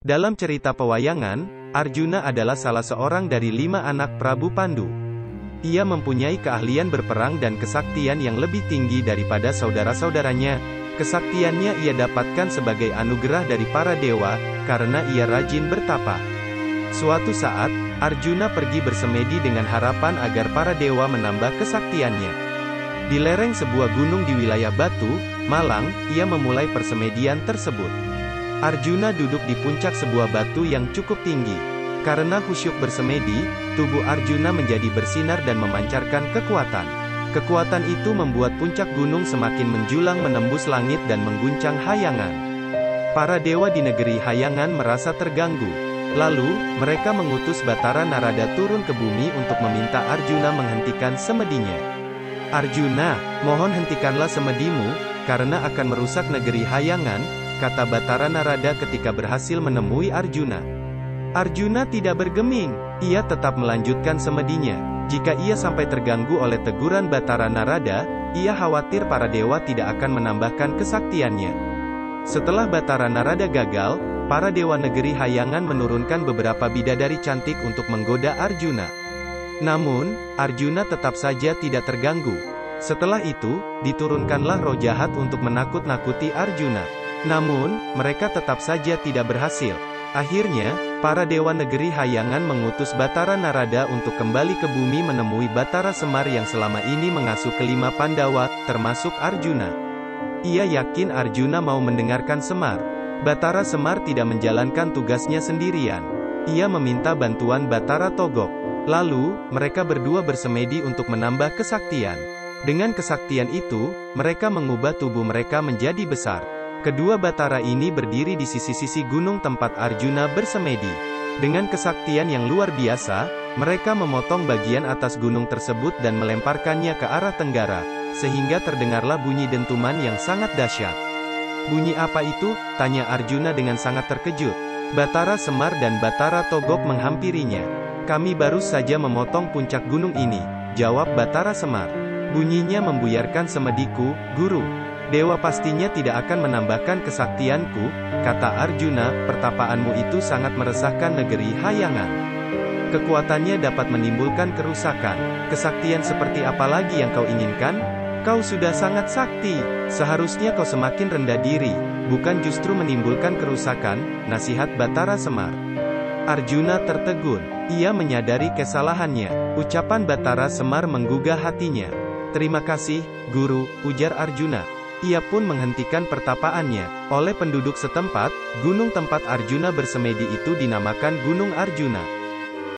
Dalam cerita pewayangan, Arjuna adalah salah seorang dari 5 anak Prabu Pandu. Ia mempunyai keahlian berperang dan kesaktian yang lebih tinggi daripada saudara-saudaranya. Kesaktiannya ia dapatkan sebagai anugerah dari para dewa, karena ia rajin bertapa. Suatu saat, Arjuna pergi bersemedi dengan harapan agar para dewa menambah kesaktiannya. Di lereng sebuah gunung di wilayah Batu, Malang, ia memulai persemedian tersebut. Arjuna duduk di puncak sebuah batu yang cukup tinggi. Karena khusyuk bersemedi, tubuh Arjuna menjadi bersinar dan memancarkan kekuatan. Kekuatan itu membuat puncak gunung semakin menjulang menembus langit dan mengguncang Hayangan. Para dewa di negeri Hayangan merasa terganggu. Lalu, mereka mengutus Batara Narada turun ke bumi untuk meminta Arjuna menghentikan semedinya. "Arjuna, mohon hentikanlah semedimu, karena akan merusak negeri Hayangan," kata Batara Narada ketika berhasil menemui Arjuna. Arjuna tidak bergeming, ia tetap melanjutkan semedinya. Jika ia sampai terganggu oleh teguran Batara Narada, ia khawatir para dewa tidak akan menambahkan kesaktiannya. Setelah Batara Narada gagal, para dewa negeri Hayangan menurunkan beberapa bidadari cantik untuk menggoda Arjuna. Namun, Arjuna tetap saja tidak terganggu. Setelah itu, diturunkanlah roh jahat untuk menakut-nakuti Arjuna. Namun, mereka tetap saja tidak berhasil. Akhirnya, para dewa negeri Hayangan mengutus Batara Narada untuk kembali ke bumi menemui Batara Semar yang selama ini mengasuh kelima Pandawa, termasuk Arjuna. Ia yakin Arjuna mau mendengarkan Semar. Batara Semar tidak menjalankan tugasnya sendirian. Ia meminta bantuan Batara Togok. Lalu, mereka berdua bersemedi untuk menambah kesaktian. Dengan kesaktian itu, mereka mengubah tubuh mereka menjadi besar. Kedua Batara ini berdiri di sisi-sisi gunung tempat Arjuna bersemedi. Dengan kesaktian yang luar biasa, mereka memotong bagian atas gunung tersebut dan melemparkannya ke arah tenggara, sehingga terdengarlah bunyi dentuman yang sangat dahsyat. "Bunyi apa itu?" tanya Arjuna dengan sangat terkejut. Batara Semar dan Batara Togok menghampirinya. "Kami baru saja memotong puncak gunung ini," jawab Batara Semar. "Bunyinya membuyarkan semediku, Guru. Dewa pastinya tidak akan menambahkan kesaktianku," kata Arjuna. "Pertapaanmu itu sangat meresahkan negeri Hayangan. Kekuatannya dapat menimbulkan kerusakan. Kesaktian seperti apa lagi yang kau inginkan? Kau sudah sangat sakti. Seharusnya kau semakin rendah diri, bukan justru menimbulkan kerusakan," nasihat Batara Semar. Arjuna tertegun. Ia menyadari kesalahannya. Ucapan Batara Semar menggugah hatinya. "Terima kasih, Guru," ujar Arjuna. Ia pun menghentikan pertapaannya. Oleh penduduk setempat, gunung tempat Arjuna bersemedi itu dinamakan Gunung Arjuna.